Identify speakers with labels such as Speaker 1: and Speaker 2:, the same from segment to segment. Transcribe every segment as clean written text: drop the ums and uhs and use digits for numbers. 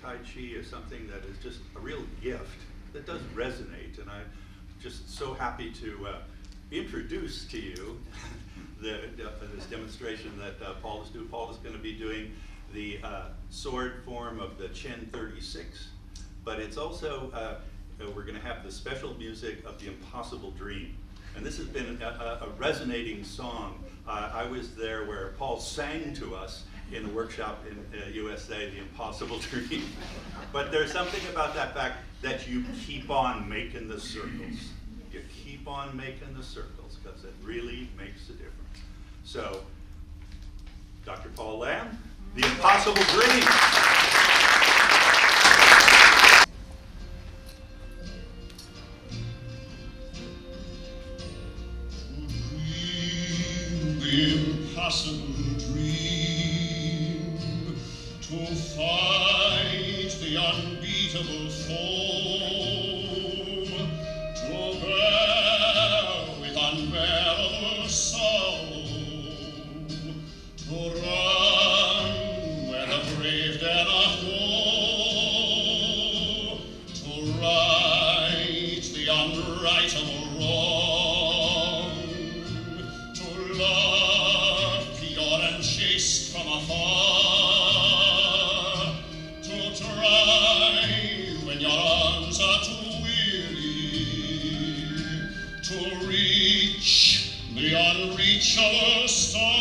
Speaker 1: Tai Chi is something that is just a real gift that does resonate, and I'm just so happy to introduce to you this demonstration that Paul is doing. Paul is going to be doing the sword form of the Chen 36, but it's also, we're going to have the special music of the Impossible Dream. And this has been a resonating song. I was there where Paul sang to us in a workshop in USA, The Impossible Dream. But there's something about that fact that you keep on making the circles. You keep on making the circles, because it really makes a difference. So, Dr. Paul Lamb, The Impossible Dream.
Speaker 2: Impossible dream to fight the unbeatable foe, to bear with unbearable sorrow, to run where the brave dare not go, to right the unrightable wrong, to love pure and chaste from afar, to try when your arms are too weary, to reach the unreachable star.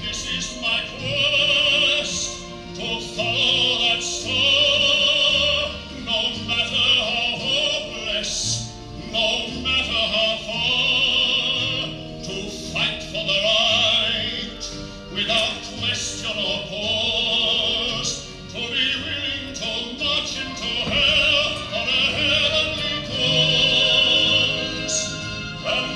Speaker 2: This is my quest, to follow that star, no matter how hopeless, no matter how far, to fight for the right without question or pause, to be willing to march into hell for a heavenly cause. And